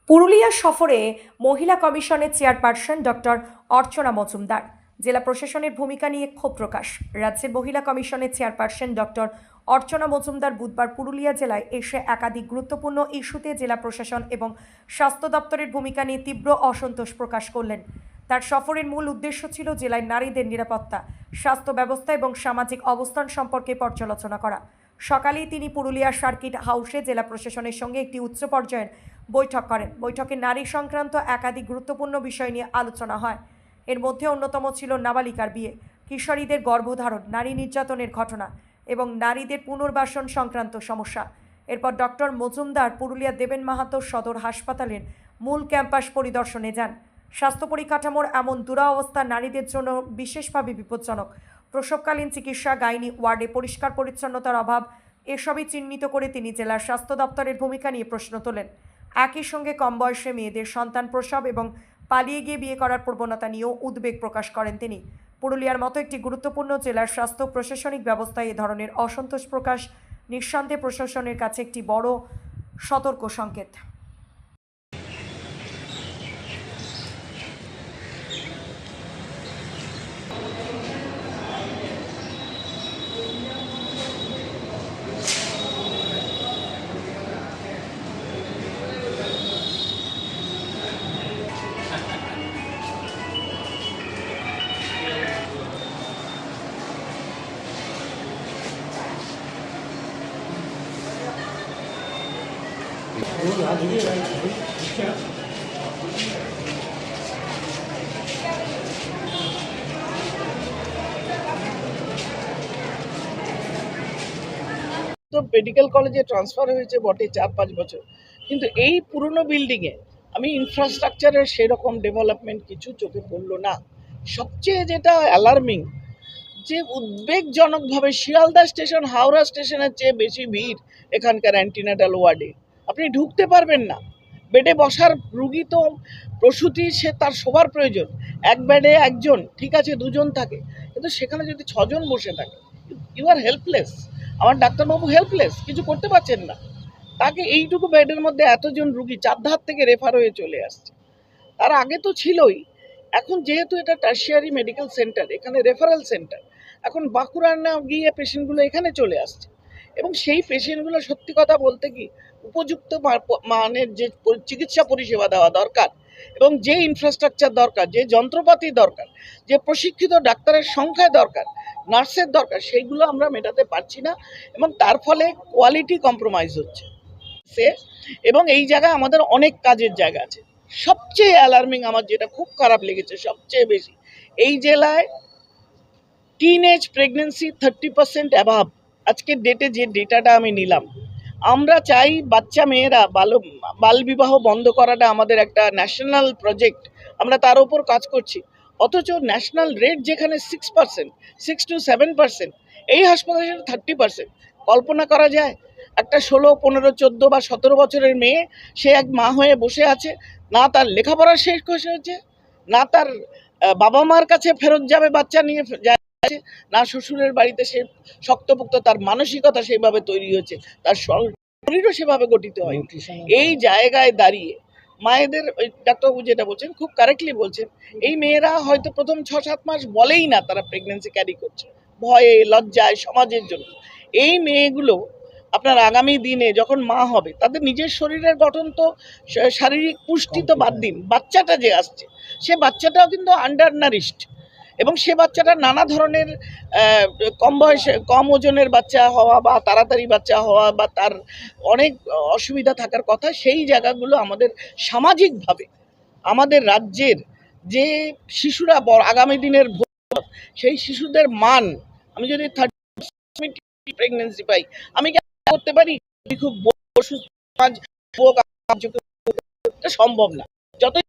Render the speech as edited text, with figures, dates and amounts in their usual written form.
পুরুলিয়া সফরে মহিলা কমিশনের চেয়ারপারসন ডক্টর অর্চনা মজুমদার। জেলা প্রশাসনের ভূমিকা নিয়ে ক্ষোভ প্রকাশ। রাজ্যের মহিলা কমিশনের চেয়ারপারসন ডক্টর অর্চনা মজুমদার বুধবার পুরুলিয়া জেলায় এসে একাধিক গুরুত্বপূর্ণ ইস্যুতে জেলা প্রশাসন এবং স্বাস্থ্য দপ্তরের ভূমিকা নিয়ে তীব্র অসন্তোষ প্রকাশ করলেন। তার সফরের মূল উদ্দেশ্য ছিল জেলায় নারীদের নিরাপত্তা, স্বাস্থ্য ব্যবস্থা এবং সামাজিক অবস্থান সম্পর্কে পর্যালোচনা করা। সকালেই তিনি পুরুলিয়ার সার্কিট হাউসে জেলা প্রশাসনের সঙ্গে একটি উচ্চ পর্যায়ের বৈঠক করেন। বৈঠকে নারী সংক্রান্ত একাধিক গুরুত্বপূর্ণ বিষয় নিয়ে আলোচনা হয়। এর মধ্যে অন্যতম ছিল নাবালিকার বিয়ে, কিশোরীদের গর্ভধারণ, নারী নির্যাতনের ঘটনা এবং নারীদের পুনর্বাসন সংক্রান্ত সমস্যা। এরপর ডক্টর মজুমদার পুরুলিয়া দেবেন মাহাতো সদর হাসপাতালের মূল ক্যাম্পাস পরিদর্শনে যান। স্বাস্থ্য পরিকাঠামোর এমন দুরবস্থা নারীদের জন্য বিশেষভাবে বিপজ্জনক। প্রসবকালীন চিকিৎসা, গাইনি ওয়ার্ডে পরিষ্কার পরিচ্ছন্নতার অভাব, এসবই চিহ্নিত করে তিনি জেলার স্বাস্থ্য দপ্তরের ভূমিকা নিয়ে প্রশ্ন তোলেন। একই সঙ্গে কম বয়সে মেয়েদের সন্তান প্রসব এবং পালিয়ে গিয়ে বিয়ে করার প্রবণতা নিয়েও উদ্বেগ প্রকাশ করেন তিনি। পুরুলিয়ার মতো একটি গুরুত্বপূর্ণ জেলার স্বাস্থ্য প্রশাসনিক ব্যবস্থায় এ ধরনের অসন্তোষ প্রকাশ নিঃসন্দেহে প্রশাসনের কাছে একটি বড় সতর্ক সংকেত। তো মেডিকেল কলেজে ট্রান্সফার হয়েছে বটে 4-5 বছর, কিন্তু এই পুরনো বিল্ডিংয়ে আমি ইনফ্রাস্ট্রাকচারের সেরকম ডেভেলপমেন্ট কিছু চোখে পড়লো না। সবচেয়ে যেটা অ্যালার্মিং, যে উদ্বেগজনকভাবে শিয়ালদা স্টেশন হাওড়া স্টেশনের চেয়ে বেশি ভিড় এখানকার অ্যান্টিনাটাল ওয়ার্ডে। আপনি ঢুকতে পারবেন না। বেডে বসার রুগী তো প্রসূতি, সে তার শোবার প্রয়োজন। এক বেডে একজন, ঠিক আছে দুজন থাকে, কিন্তু সেখানে যদি 6 জন বসে থাকে, ইউ আর হেল্পলেস। আমার ডাক্তারবাবু হেল্পলেস, কিছু করতে পারছেন না। তাকে এইটুকু বেডের মধ্যে এতজন রুগী চারধার থেকে রেফার হয়ে চলে আসছে। তার আগে তো ছিলই, এখন যেহেতু এটা টার্সিয়ারি মেডিকেল সেন্টার, এখানে রেফারেল সেন্টার, এখন বাঁকুড়া না গিয়ে পেশেন্টগুলো এখানে চলে আসছে। এবং সেই পেশেন্টগুলো সত্যি কথা বলতে কি উপযুক্ত মানের যে চিকিৎসা পরিষেবা দেওয়া দরকার এবং যে ইনফ্রাস্ট্রাকচার দরকার, যে যন্ত্রপাতি দরকার, যে প্রশিক্ষিত ডাক্তারের সংখ্যা দরকার, নার্সের দরকার, সেইগুলো আমরা মেটাতে পারছি না এবং তার ফলে কোয়ালিটি কম্প্রোমাইজ হচ্ছে। এবং এই জায়গায় আমাদের অনেক কাজের জায়গা আছে। সবচেয়ে অ্যালার্মিং আমার যেটা খুব খারাপ লেগেছে সবচেয়ে বেশি, এই জেলায় টিনেজ প্রেগনেন্সি 30% অ্যাভাব। আজকের ডেটে যে ডেটাটা আমি নিলাম, আমরা চাই বাচ্চা মেয়েরা বালবিবাহ বন্ধ করাটা আমাদের একটা ন্যাশনাল প্রজেক্ট, আমরা তার উপর কাজ করছি। অথচ ন্যাশনাল রেট যেখানে 6%, 6 to 7%, এই হাসপাতালে 30%। কল্পনা করা যায় একটা 16, 15, 14 বা 17 বছরের মেয়ে, সে এক মা হয়ে বসে আছে, না তার লেখাপড়া শেষ হয়েছে, না তার বাবা মার কাছে ফেরত যাবে বাচ্চা নিয়ে যায়, না শ্বশুরের বাড়িতে সে শক্তপোক্ত, তার মানসিকতা সেভাবে তৈরি হয়েছে, তার শরীরও সেভাবে গঠিত হয়। এই জায়গায় দাঁড়িয়ে মায়েদের, ওই ডাক্তারবাবু যেটা বলছেন খুব কারেক্টলি বলছেন, এই মেয়েরা হয়তো প্রথম 6-7 মাস বলেই না তারা প্রেগনেন্সি ক্যারি করছে, ভয়ে লজ্জায়, সমাজের জন্য। এই মেয়েগুলো আপনার আগামী দিনে যখন মা হবে, তাদের নিজের শরীরের গঠন তো, শারীরিক পুষ্টি তো বাদ দিন, বাচ্চাটা যে আসছে সে বাচ্চাটাও কিন্তু আন্ডার নারিশড, এবং সে বাচ্চাটা নানা ধরনের কম বয়সে কম ওজনের বাচ্চা হওয়া বা তাড়াতাড়ি বাচ্চা হওয়া বা তার অনেক অসুবিধা থাকার কথা। সেই জায়গাগুলো আমাদের সামাজিকভাবে আমাদের রাজ্যের যে শিশুরা আগামী দিনের সেই শিশুদের মান, আমি যদি 30 প্রেগনেন্সি পাই, আমি কি করতে পারি? খুব সম্ভব না। যতই